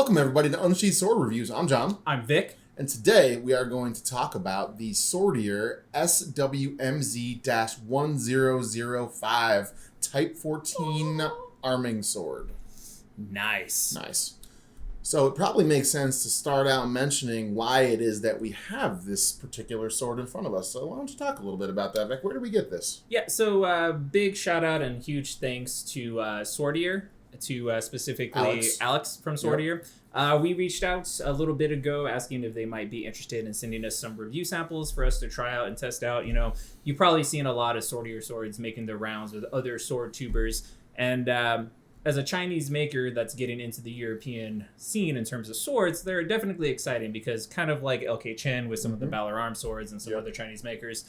Welcome everybody to Unsheathed Sword Reviews. I'm John. I'm Vic. And today we are going to talk about the Swordier SWMZ-1005 Type XIV Arming Sword. Nice. So it probably makes sense to start out mentioning why it is that we have this particular sword in front of us. So why don't you talk a little bit about that, Vic? Where did we get this? Yeah, so big shout out and huge thanks to Swordier, to specifically Alex from Swordier. Yep. We reached out a little bit ago asking if they might be interested in sending us some review samples for us to try out and test out. You know, you've probably seen a lot of Swordier swords making their rounds with other sword tubers. And as a Chinese maker that's getting into the European scene in terms of swords, they're definitely exciting because kind of like LK Chen with some of the Valor Arm swords and some other Chinese makers,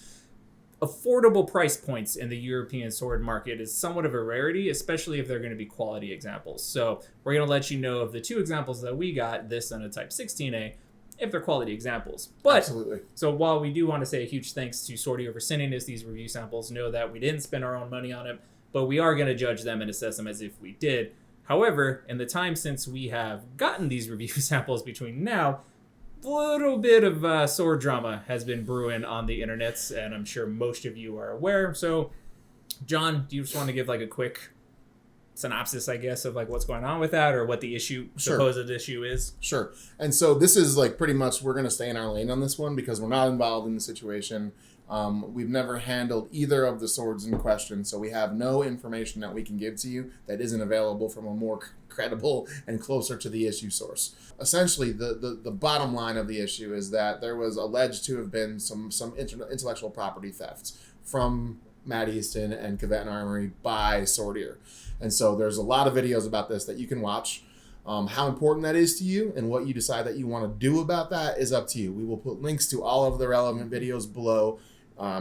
affordable price points in the European sword market is somewhat of a rarity, especially if they're going to be quality examples. So we're going to let you know of the two examples that we got, this and a Type 16A, if they're quality examples. But absolutely. So while we do want to say a huge thanks to Swordier for sending us these review samples, know that we didn't spend our own money on it, but we are going to judge them and assess them as if we did. However, in the time since we have gotten these review samples between now, a little bit of sword drama has been brewing on the internets, and I'm sure most of you are aware. So, John, do you just want to give like a quick synopsis, I guess, of like what's going on with that or what the supposed issue is? Sure. And so this is like pretty much we're going to stay in our lane on this one because we're not involved in the situation. We've never handled either of the swords in question, so we have no information that we can give to you that isn't available from a more credible and closer to the issue source. Essentially, the bottom line of the issue is that there was alleged to have been some intellectual property thefts from Matt Easton and Cavett Armory by Swordier. And so there's a lot of videos about this that you can watch. How important that is to you and what you decide that you want to do about that is up to you. We will put links to all of the relevant videos below,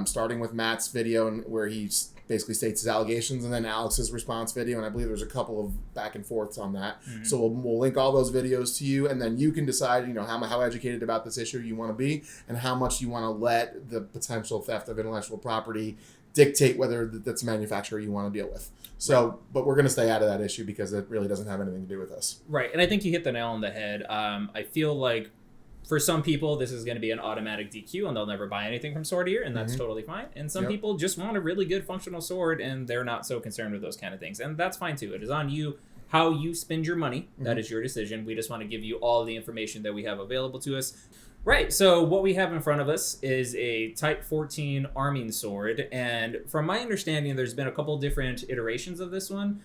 starting with Matt's video where he basically states his allegations, and then Alex's response video, and I believe there's a couple of back and forths on that. So we'll link all those videos to you, and then you can decide, you know, how educated about this issue you want to be and how much you want to let the potential theft of intellectual property dictate whether that's a manufacturer you want to deal with. So, but we're going to stay out of that issue because it really doesn't have anything to do with us. Right, and I think you hit the nail on the head. I feel like for some people, this is going to be an automatic DQ and they'll never buy anything from Swordier, and that's totally fine. And some people just want a really good functional sword and they're not so concerned with those kind of things. And that's fine too. It is on you how you spend your money. That is your decision. We just want to give you all the information that we have available to us. Right, so what we have in front of us is a Type 14 Arming Sword, and from my understanding, there's been a couple different iterations of this one.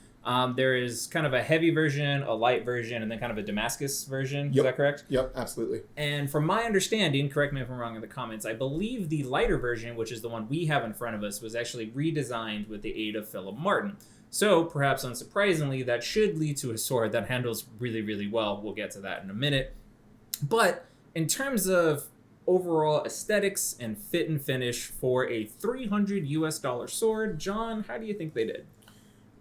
There is kind of a heavy version, a light version, and then kind of a Damascus version. Is that correct? Yep, absolutely. And from my understanding, correct me if I'm wrong in the comments, I believe the lighter version, which is the one we have in front of us, was actually redesigned with the aid of Philip Martin. So, perhaps unsurprisingly, that should lead to a sword that handles really, really well. We'll get to that in a minute. But in terms of overall aesthetics and fit and finish for a $300 sword, John, how do you think they did?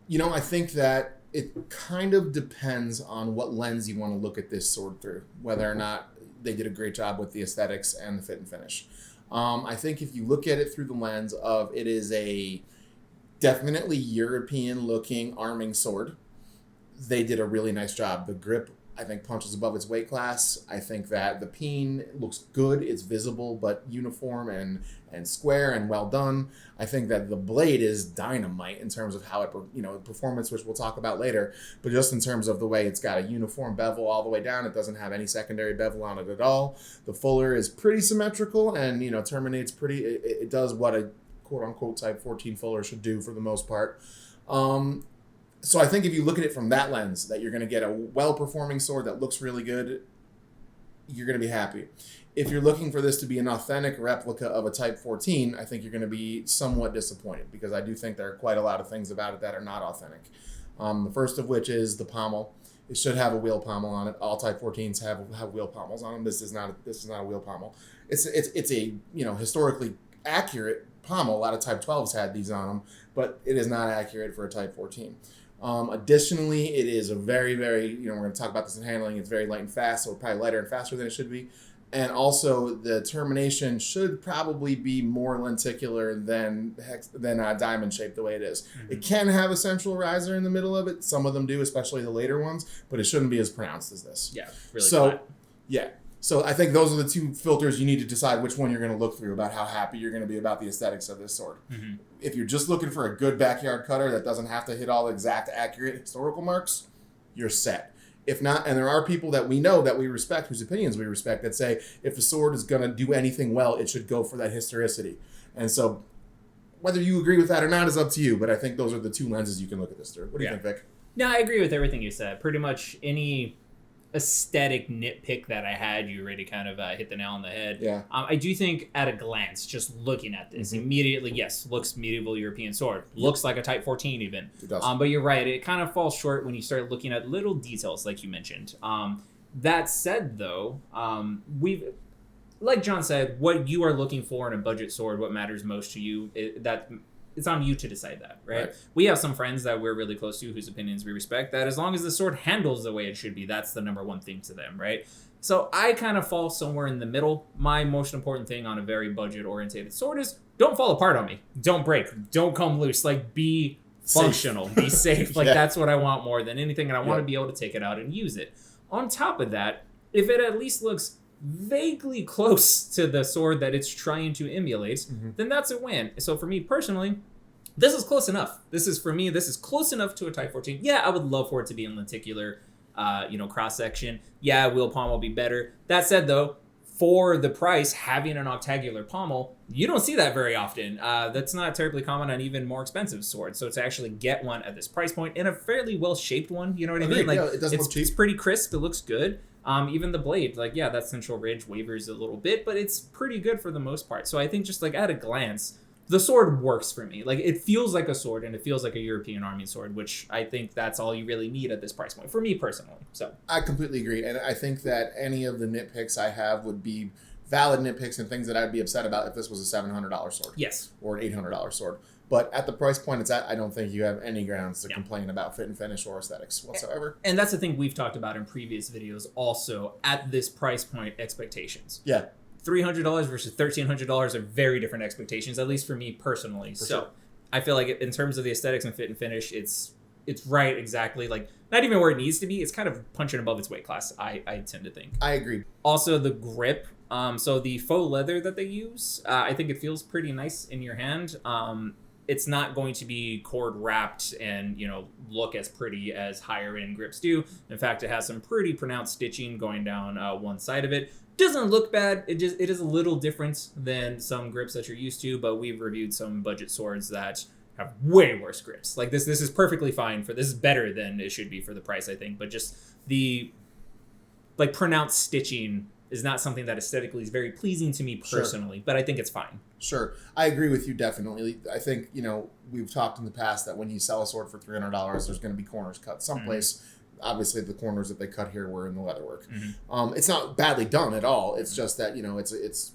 You know, I think that it kind of depends on what lens you want to look at this sword through, whether or not they did a great job with the aesthetics and the fit and finish. I think if you look at it through the lens of it is a definitely European-looking arming sword, they did a really nice job. The grip, I think, punches above its weight class. I think that the peen looks good. It's visible, but uniform and square and well done. I think that the blade is dynamite in terms of how it, performance, which we'll talk about later, but just in terms of the way it's got a uniform bevel all the way down. It doesn't have any secondary bevel on it at all. The fuller is pretty symmetrical and, terminates pretty, it does what a quote-unquote Type 14 fuller should do for the most part. So I think if you look at it from that lens, that you're going to get a well-performing sword that looks really good, you're going to be happy. If you're looking for this to be an authentic replica of a Type 14, I think you're going to be somewhat disappointed because I do think there are quite a lot of things about it that are not authentic. The first of which is the pommel. It should have a wheel pommel on it. All Type 14s have wheel pommels on them. This is not a wheel pommel. It's a historically accurate pommel. A lot of Type 12s had these on them, but it is not accurate for a Type 14. Additionally, it is a very, very, we're going to talk about this in handling. It's very light and fast, so probably lighter and faster than it should be. And also, the termination should probably be more lenticular than diamond shaped the way it is. Mm-hmm. It can have a central riser in the middle of it. Some of them do, especially the later ones, but it shouldn't be as pronounced as this. Yeah, really flat. Yeah. So I think those are the two filters you need to decide which one you're going to look through about how happy you're going to be about the aesthetics of this sword. Mm-hmm. If you're just looking for a good backyard cutter that doesn't have to hit all the exact accurate historical marks, you're set. If not, and there are people that we know that we respect, whose opinions we respect, that say if the sword is going to do anything well, it should go for that historicity. And so whether you agree with that or not is up to you, but I think those are the two lenses you can look at this through. What do you think, Vic? No, I agree with everything you said. Pretty much any aesthetic nitpick that I had, you already kind of hit the nail on the head. Yeah. I do think at a glance, just looking at this, immediately, yes, looks medieval European sword. Looks like a Type 14 even. It does. But you're right, it kind of falls short when you start looking at little details like you mentioned. That said, though, like John said, what you are looking for in a budget sword, what matters most to you, it's on you to decide that, right? We have some friends that we're really close to whose opinions we respect, that as long as the sword handles the way it should be, that's the number one thing to them, right? So I kind of fall somewhere in the middle. My most important thing on a very budget-oriented sword is don't fall apart on me. Don't break. Don't come loose. Like, be functional. Be safe. Like, that's what I want more than anything, and I want to be able to take it out and use it. On top of that, if it at least looks vaguely close to the sword that it's trying to emulate, then that's a win. So for me personally, this is close enough. This is close enough to a Type 14. Yeah, I would love for it to be in lenticular, cross section. Yeah, wheel pommel will be better. That said, though, for the price, having an octagular pommel, you don't see that very often. That's not terribly common on even more expensive swords. So to actually get one at this price point, and a fairly well-shaped one, you know what I mean? Like, yeah, it doesn't look cheap. It's pretty crisp. It looks good. Even the blade, that central ridge wavers a little bit, but it's pretty good for the most part. So I think just at a glance, the sword works for me. Like, it feels like a sword, and it feels like a European army sword, which I think that's all you really need at this price point, for me personally. So I completely agree, and I think that any of the nitpicks I have would be valid nitpicks and things that I'd be upset about if this was a $700 sword. Yes. Or an $800 sword. But at the price point it's at, I don't think you have any grounds to complain about fit and finish or aesthetics whatsoever. And that's the thing we've talked about in previous videos also, at this price point, expectations. Yeah. $300 versus $1,300 are very different expectations, at least for me personally. So I feel like in terms of the aesthetics and fit and finish, it's right exactly. Like, not even where it needs to be. It's kind of punching above its weight class, I tend to think. I agree. Also, the grip. So the faux leather that they use, I think it feels pretty nice in your hand. It's not going to be cord wrapped and, look as pretty as higher end grips do. In fact, it has some pretty pronounced stitching going down one side of it. Doesn't look bad. It is a little different than some grips that you're used to, but we've reviewed some budget swords that have way worse grips. Like this is perfectly fine this is better than it should be for the price, I think. But just the pronounced stitching is not something that aesthetically is very pleasing to me personally, but I think it's fine. Sure. I agree with you definitely. I think, we've talked in the past that when you sell a sword for $300, there's going to be corners cut someplace. Obviously, the corners that they cut here were in the leatherwork. It's not badly done at all. It's just that, it's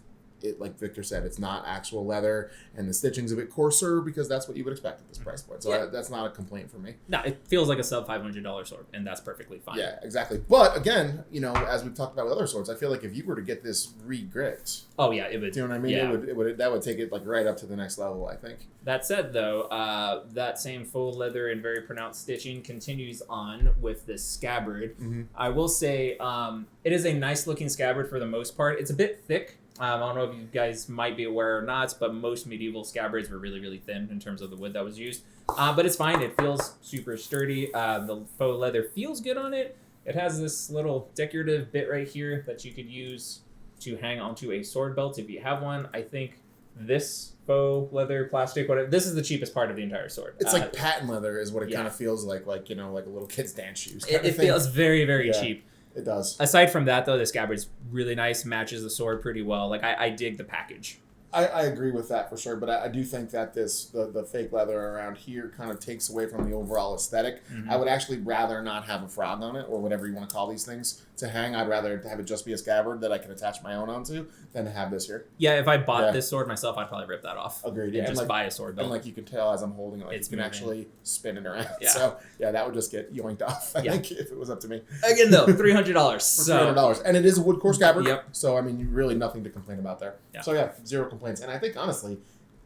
like Victor said, it's not actual leather, and the stitching's a bit coarser because that's what you would expect at this price point. So that's not a complaint for me. No, it feels like a sub $500 sword, and that's perfectly fine. Yeah, exactly. But again, as we've talked about with other swords, I feel like if you were to get this re-gripped, oh yeah, it would. Do you know what I mean? Yeah. It would that would take it right up to the next level, I think. That said, though, that same faux leather and very pronounced stitching continues on with this scabbard. I will say, it is a nice looking scabbard for the most part. It's a bit thick. I don't know if you guys might be aware or not, but most medieval scabbards were really, really thin in terms of the wood that was used. But it's fine. It feels super sturdy. The faux leather feels good on it. It has this little decorative bit right here that you could use to hang onto a sword belt if you have one. I think this faux leather, plastic, whatever, this is the cheapest part of the entire sword. It's like patent leather is what it kind of feels like a little kid's dance shoes. It feels very, very cheap. It does. Aside from that, though, the scabbard's really nice, matches the sword pretty well. Like, I dig the package. I agree with that for sure, but I do think that the fake leather around here kind of takes away from the overall aesthetic. I would actually rather not have a frog on it, or whatever you want to call these things, to hang. I'd rather have it just be a scabbard that I can attach my own onto than to have this here. Yeah, if I bought this sword myself, I'd probably rip that off. Agreed. And just buy a sword belt. And like you can tell as I'm holding it, like It's you can moving. actually spin it around. Yeah. So yeah, that would just get yoinked off, I think, if it was up to me. Again though, $300. So $300. And it is a wood core scabbard. Yep. So I mean, really nothing to complain about there. Yeah. So yeah, zero complaints. And I think honestly,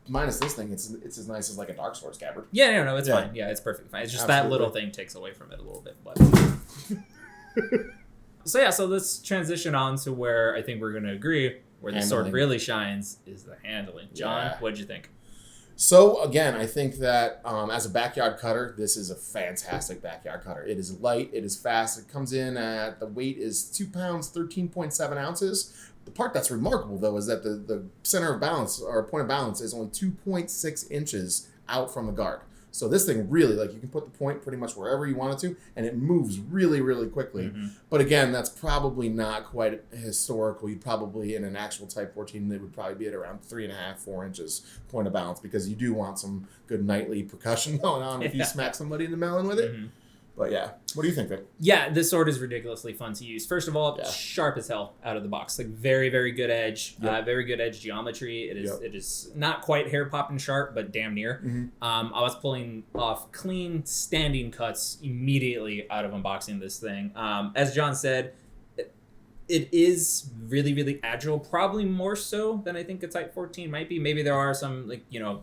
minus this thing, it's as nice as like a dark sword scabbard. yeah, no, it's fine. Yeah, it's perfectly fine. It's just that little thing takes away from it a little bit. But so let's transition on to where I think we're going to agree where the sword really shines is the handling. John, what'd you think? So again, I think that as a backyard cutter, this is a fantastic backyard cutter. It is light, it is fast. It comes in at, the weight is 2 pounds, 13.7 ounces. The part that's remarkable though is that the center of balance, or point of balance, is only 2.6 inches out from the guard. So this thing really, like, you can put the point pretty much wherever you want it to, and it moves really, really quickly. But again, that's probably not quite historical. You'd probably, in an actual Type 14, it would probably be at around 3.5, 4 inches point of balance, because you do want some good nightly percussion going on if you smack somebody in the melon with it. But yeah, what do you think, Vic? Yeah, this sword is ridiculously fun to use. First of all, sharp as hell out of the box. Like very, very good edge. Very good edge geometry. It is not quite hair popping sharp, but damn near. I was pulling off clean standing cuts immediately out of unboxing this thing. As John said, it is really, really agile. Probably more so than I think a Type 14 might be. Maybe there are some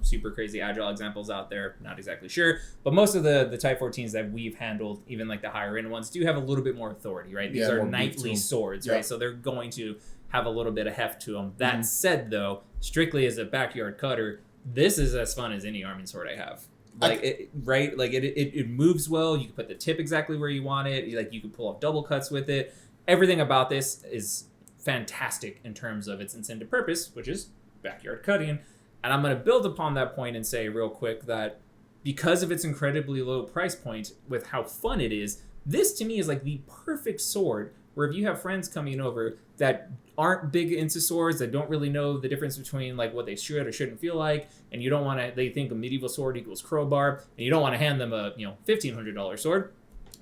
super crazy agile examples out there. Not exactly sure. But most of the Type 14s that we've handled, even like the higher end ones, do have a little bit more authority, right? These are knightly swords, right? So they're going to have a little bit of heft to them. That said, though, strictly as a backyard cutter, this is as fun as any arming sword I have. It moves well. You can put the tip exactly where you want it. You can pull off double cuts with it. Everything about this is fantastic in terms of its intended purpose, which is backyard cutting. And I'm going to build upon that point and say real quick that because of its incredibly low price point with how fun it is, this to me is like the perfect sword where if you have friends coming over that aren't big into swords, that don't really know the difference between like what they should or shouldn't feel like, and you don't want to, they think a medieval sword equals crowbar, and you don't want to hand them a $1,500 sword.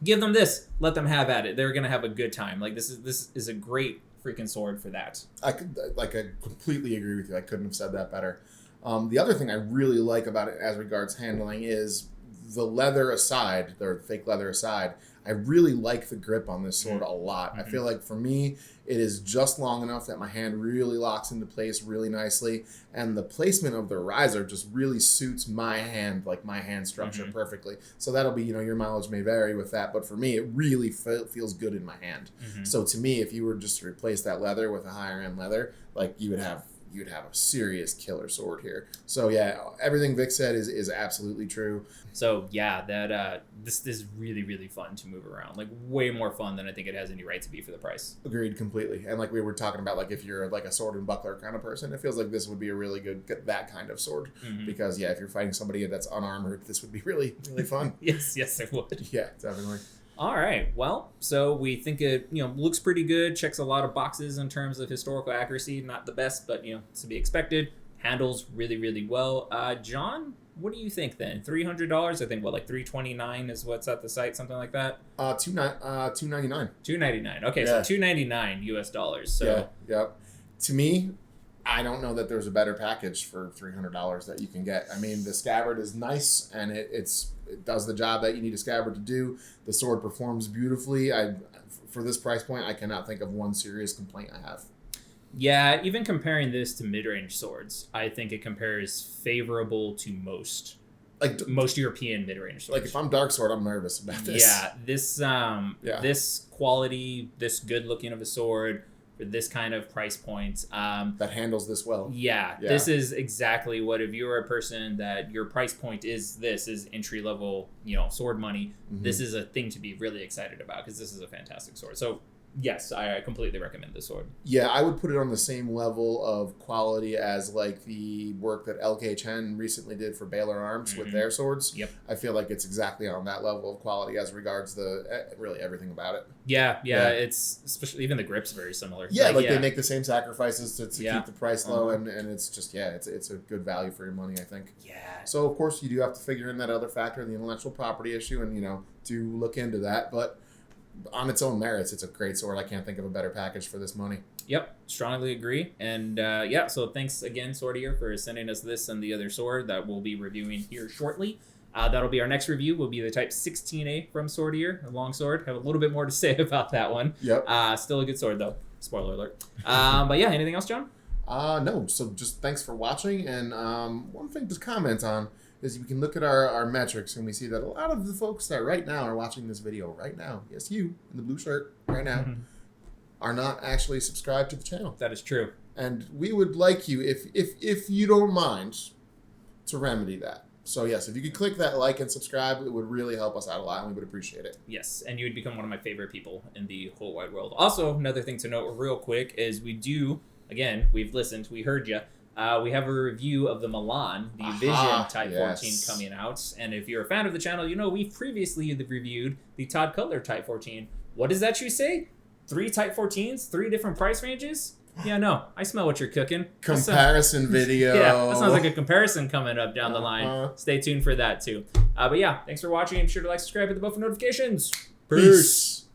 Give them this. Let them have at it. They're gonna have a good time. Like this is a great freaking sword for that. I completely agree with you. I couldn't have said that better. The other thing I really like about it as regards handling is the leather aside, or fake leather aside, I really like the grip on this sword a lot. I feel like for me, it is just long enough that my hand really locks into place really nicely, and the placement of the riser just really suits my hand, like my hand structure perfectly. So that'll be, your mileage may vary with that, but for me, it really feels good in my hand. So to me, if you were just to replace that leather with a higher end leather, like you'd have a serious killer sword here. So yeah, everything Vic said is absolutely true. So yeah, that this is really, really fun to move around. Like way more fun than I think it has any right to be for the price. Agreed completely. And like we were talking about, like if you're like a sword and buckler kind of person, it feels like this would be a really good that kind of sword. Because yeah, if you're fighting somebody that's unarmored, this would be really, really fun. yes, it would. Yeah, definitely. All right. Well, so we think it, looks pretty good. Checks a lot of boxes in terms of historical accuracy. Not the best, but to be expected. Handles really, really well. John, what do you think then? $300? I think like $329 is what's at the site, something like that. $299. $299. Okay, so $299 US. So yeah. To me, I don't know that there's a better package for $300 that you can get. I mean, the scabbard is nice, and it does the job that you need a scabbard to do. The sword performs beautifully. For this price point, I cannot think of one serious complaint I have. Yeah, even comparing this to mid-range swords, I think it compares favorable to most European mid-range swords. Like if I'm dark sword, I'm nervous about this. Yeah, this quality, this good looking of a sword for this kind of price point that handles this well. Yeah, this is exactly what, if you're a person that your price point is entry level, sword money, this is a thing to be really excited about, because this is a fantastic sword. So Yes, I completely recommend this sword. Yeah, I would put it on the same level of quality as like the work that LK10 recently did for Baylor Arms with their swords. Yep. I feel like it's exactly on that level of quality as regards really everything about it. Yeah, it's especially even the grip's very similar. Yeah, they make the same sacrifices to keep the price low, and it's just it's a good value for your money, I think. Yeah. So of course you do have to figure in that other factor, the intellectual property issue, and do look into that, but on its own merits, it's a great sword. I can't think of a better package for this money. Yep, strongly agree. And so thanks again, Swordier, for sending us this and the other sword that we'll be reviewing here shortly. That'll be our next review. Will be the Type 16A from Swordier, a long sword. Have a little bit more to say about that one. Yep. Still a good sword though. Spoiler alert. But yeah, anything else, John? No. So just thanks for watching. And one thing to comment on is we can look at our metrics, and we see that a lot of the folks that right now are watching this video right now, yes, you in the blue shirt right now, are not actually subscribed to the channel. That is true. And we would like you, if you don't mind, to remedy that. So yes, if you could click that like and subscribe, it would really help us out a lot, and we would appreciate it. Yes, and you would become one of my favorite people in the whole wide world. Also, another thing to note real quick is we've listened, we heard you. We have a review of the Milan, the Vision Type 14 coming out. And if you're a fan of the channel, we've previously reviewed the Todd Cutler Type 14. What does that you say? 3 Type 14s? 3 different price ranges? Yeah, no. I smell what you're cooking. Comparison video. Yeah, that sounds like a comparison coming up down the line. Stay tuned for that, too. But yeah, thanks for watching. Be sure to like, subscribe, hit the bell for notifications. Peace.